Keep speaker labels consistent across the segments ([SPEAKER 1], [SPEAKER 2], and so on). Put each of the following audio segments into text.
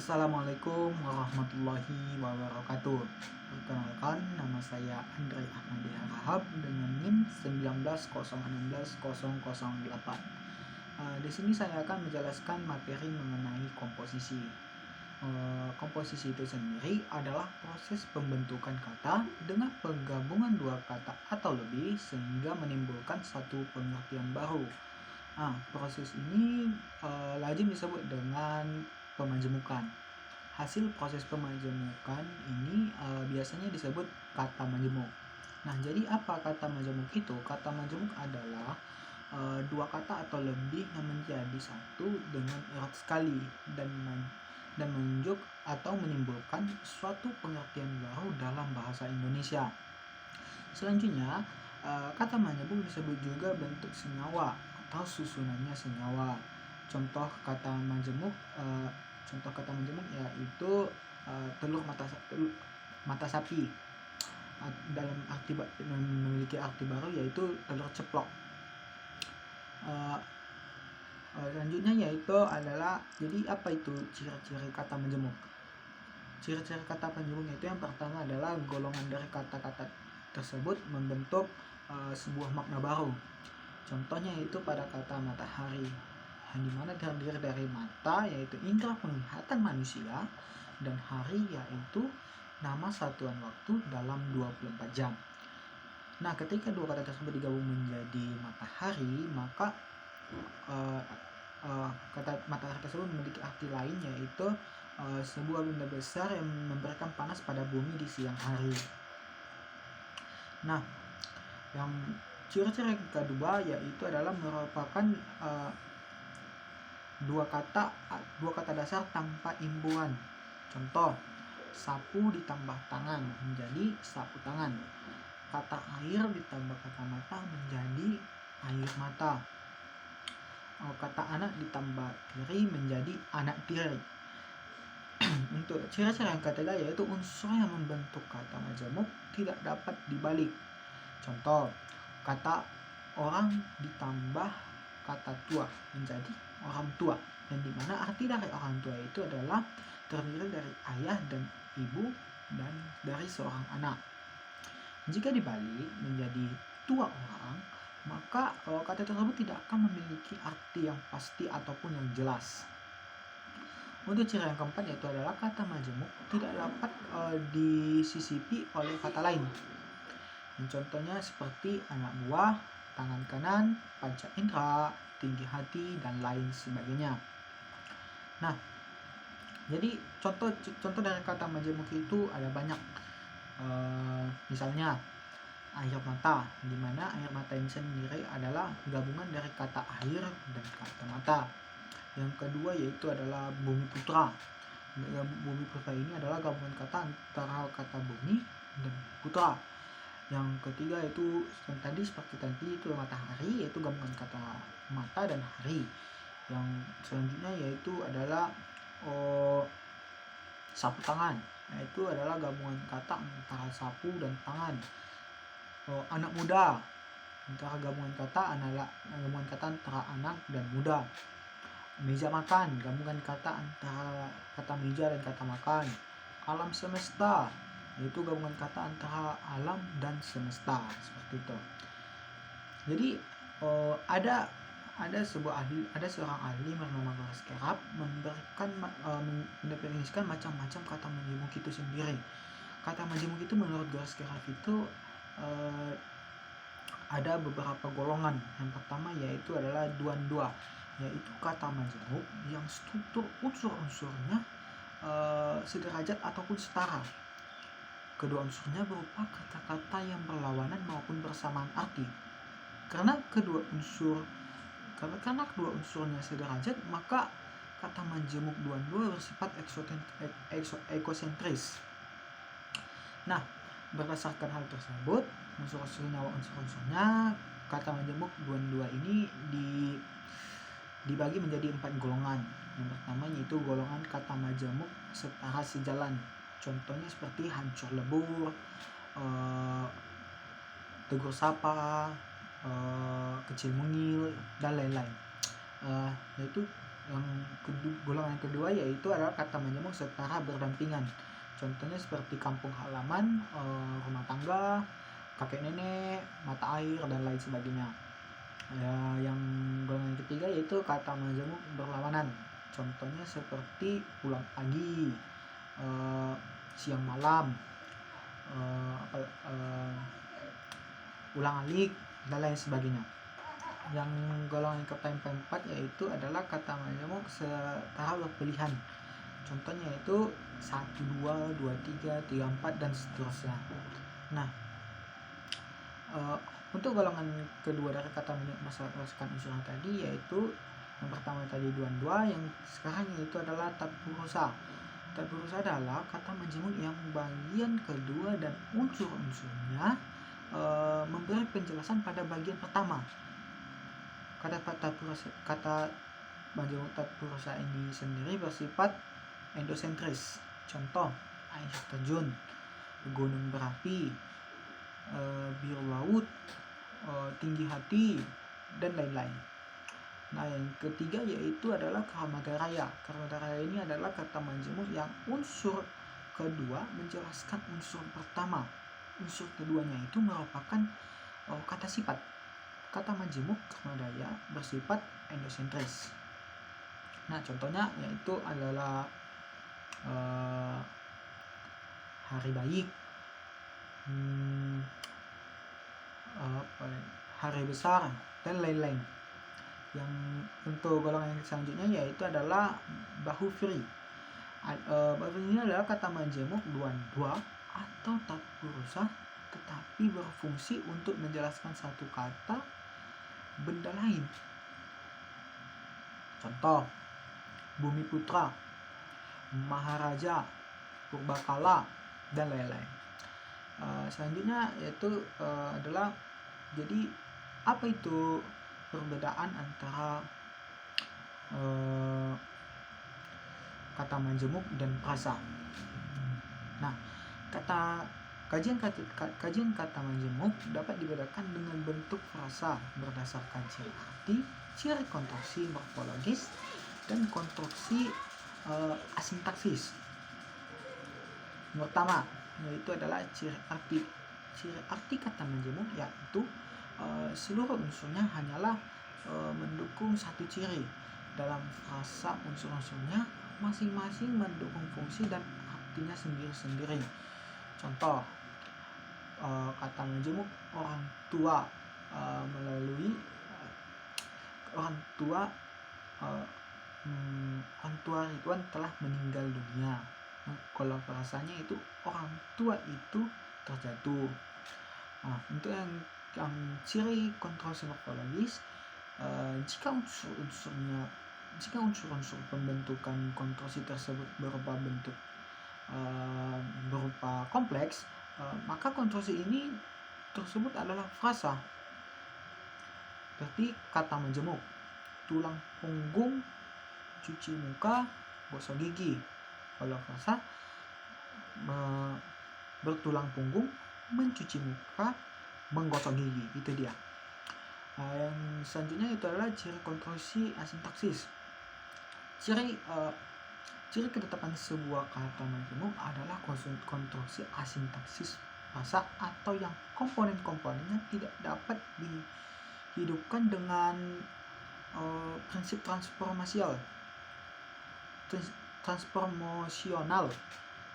[SPEAKER 1] Assalamualaikum warahmatullahi wabarakatuh. Perkenalkan, nama saya Andre Ahmadi Harahap dengan NIM 190160008. Di sini saya akan menjelaskan materi mengenai komposisi. Komposisi itu sendiri adalah proses pembentukan kata dengan penggabungan dua kata atau lebih sehingga menimbulkan satu pengertian baru. Proses ini lazim disebut dengan pemajemukan. Hasil proses pemajemukan ini biasanya disebut kata majemuk. Nah, jadi apa kata majemuk itu? Kata majemuk adalah dua kata atau lebih yang menjadi satu dengan erat sekali dan menunjuk atau menimbulkan suatu pengertian baru dalam bahasa Indonesia. Selanjutnya, kata majemuk disebut juga bentuk senyawa atau susunannya senyawa. Contoh kata majemuk yaitu telur mata sapi. Dalam arti memiliki arti baru yaitu telur ceplok. Selanjutnya yaitu adalah, jadi apa itu ciri-ciri kata majemuk? Ciri-ciri kata majemuk itu yang pertama adalah golongan dari kata-kata tersebut membentuk sebuah makna baru. Contohnya yaitu pada kata matahari, yang dimana terdiri dari mata yaitu indera penglihatan manusia dan hari yaitu nama satuan waktu dalam 24 jam. Nah, ketika dua kata tersebut digabung menjadi matahari, maka kata matahari tersebut memiliki arti lain yaitu sebuah benda besar yang memberikan panas pada bumi di siang hari. Nah, yang ciri-ciri kedua yaitu adalah merupakan dua kata dasar tanpa imbuhan. Contoh, sapu ditambah tangan menjadi sapu tangan. Kata air ditambah kata mata menjadi air mata. Kata anak ditambah tiri menjadi anak tiri. Untuk ciri-ciri yang ketiga yaitu unsur yang membentuk kata majemuk tidak dapat dibalik. Contoh, kata orang ditambah kata tua menjadi orang tua, yang dimana arti dari orang tua itu adalah terdiri dari ayah dan ibu dan dari seorang anak. Jika dibalik menjadi tua orang, maka kata tersebut tidak akan memiliki arti yang pasti ataupun yang jelas. Untuk ciri yang keempat yaitu adalah kata majemuk tidak dapat disisipi oleh kata lain. Contohnya seperti anak buah, tangan kanan, panca indera, tinggi hati, dan lain sebagainya. Nah, jadi contoh dari kata majemuk itu ada banyak. Misalnya air mata, di mana air mata ini sendiri adalah gabungan dari kata air dan kata mata. Yang kedua yaitu adalah bumi putra. Bumi putra ini adalah gabungan kata antara kata bumi dan putra. Yang ketiga itu seperti tadi itu matahari, yaitu gabungan kata mata dan hari. Yang selanjutnya yaitu adalah sapu tangan, yaitu adalah gabungan kata antara sapu dan tangan. Anak muda, antara gabungan kata antara anak dan muda. Meja makan, gabungan kata antara kata meja dan kata makan. Alam semesta, yaitu gabungan kata antara alam dan semesta, seperti itu. Jadi ada seorang ahli bernama Goras Kerap mendefinisikan macam-macam kata majemuk itu sendiri. Kata majemuk itu menurut Goras Kerap itu ada beberapa golongan. Yang pertama yaitu adalah duan-dua, yaitu kata majemuk yang struktur unsur-unsurnya sederajat ataupun setara. Kedua unsurnya berupa kata-kata yang berlawanan maupun bersamaan arti. Karena kedua unsurnya sederajat, maka kata majemuk duan-dua bersifat ekosentris. Nah, berdasarkan hal tersebut, unsur-unsurnya kata majemuk duan-dua ini dibagi menjadi 4 golongan. Yang pertama yaitu golongan kata majemuk setara sejalan. Contohnya seperti hancur lebur, tegur sapa, kecil mungil, dan lain-lain. Yaitu Golongan kedua yaitu adalah kata majemuk setara berdampingan. Contohnya seperti kampung halaman, rumah tangga, kakek nenek, mata air, dan lain sebagainya. Yang golongan ketiga yaitu kata majemuk berlawanan. Contohnya seperti pulang pagi, siang malam, ulang-alik, dan lain sebagainya. Yang golongan keempat yaitu adalah kata majemuk setara berpilihan. Contohnya yaitu 1, 2, 2, 3, 3, 4, dan seterusnya. Nah, untuk golongan kedua dari kata majemuk berdasarkan unsurnya tadi yaitu yang pertama tadi dua, yang sekarang yaitu adalah tatpurusa. Tatpurusa adalah kata majemuk yang bagian kedua dan unsur-unsurnya memberi penjelasan pada bagian pertama. Kata majemuk tatpurusa ini sendiri bersifat endosentris. Contoh, air terjun, gunung berapi, biru laut, tinggi hati, dan lain-lain. Nah, yang ketiga yaitu adalah karamagaraya. Karamagaraya ini adalah kata majemuk yang unsur kedua menjelaskan unsur pertama. Unsur keduanya itu merupakan kata sifat. Kata majemuk karamagaraya bersifat endosentris. Nah, contohnya yaitu adalah hari baik, hari besar, dan lain-lain. Yang untuk golongan yang selanjutnya yaitu adalah bahufri. Bahufri ini adalah kata majemuk dua atau tatpurusa tetapi berfungsi untuk menjelaskan satu kata benda lain. Contoh, Bumi Putra, Maharaja, Purbakala, dan lain-lain. Selanjutnya yaitu adalah jadi apa itu perbedaan antara kata majemuk dan prasa. Nah, kajian kata majemuk dapat dibedakan dengan bentuk frasa berdasarkan ciri arti, ciri konstruksi morfologis, dan konstruksi asintaksis. Yang pertama yaitu adalah ciri arti. Ciri arti kata majemuk yaitu seluruh unsurnya hanyalah mendukung satu ciri. Dalam frasa unsur-unsurnya masing-masing mendukung fungsi dan artinya sendiri-sendiri. Contoh, kata majemuk orang tua melalui orang tua Ridwan telah meninggal dunia. Kalau frasanya itu orang tua itu terjatuh. Nah, untuk yang ciri konstruksi morfologis, jika unsur-unsur pembentukan konstruksi tersebut berupa kompleks, maka konstruksi ini tersebut adalah frasa. Berarti kata majemuk, tulang punggung, cuci muka, gosok gigi. Kalau frasa, bertulang punggung, mencuci muka, menggosok gigi. Itu dia. Yang selanjutnya itu adalah ciri konstruksi asintaksis. Ciri ketetapan sebuah kata majemuk adalah konstruksi asintaksis frasa atau yang komponen-komponennya tidak dapat dihidupkan dengan prinsip transformasional.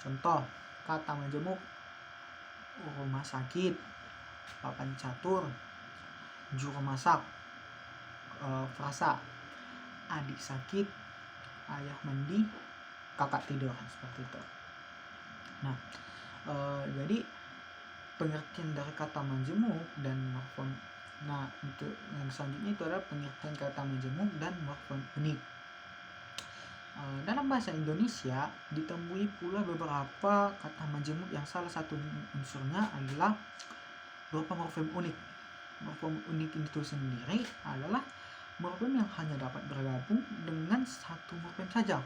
[SPEAKER 1] Contoh, kata majemuk rumah sakit, papan catur, juru masak. Frasa, adik sakit, ayah mandi, kakak tidur, seperti itu. Nah, jadi pengertian dari kata majemuk dan morfem. Nah, untuk yang selanjutnya itu adalah pengertian kata majemuk dan morfem unik. Dalam bahasa Indonesia ditemui pula beberapa kata majemuk yang salah satu unsurnya adalah berupa morfem unik. Morfem unik itu sendiri adalah morfem yang hanya dapat bergabung dengan satu morfem saja.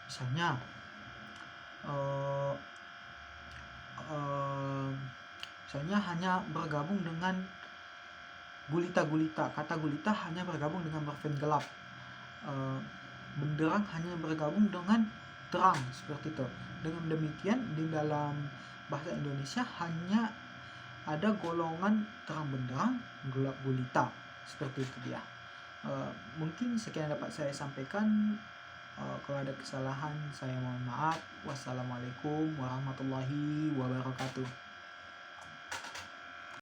[SPEAKER 1] Misalnya hanya bergabung dengan gulita-gulita. Kata gulita hanya bergabung dengan morfem gelap. benderang hanya bergabung dengan terang, seperti itu. Dengan demikian di dalam bahasa Indonesia hanya ada golongan terang benderang, gelap gulita, seperti itu dia. Mungkin sekian dapat saya sampaikan. Kalau ada kesalahan saya mohon maaf. Wassalamualaikum warahmatullahi wabarakatuh.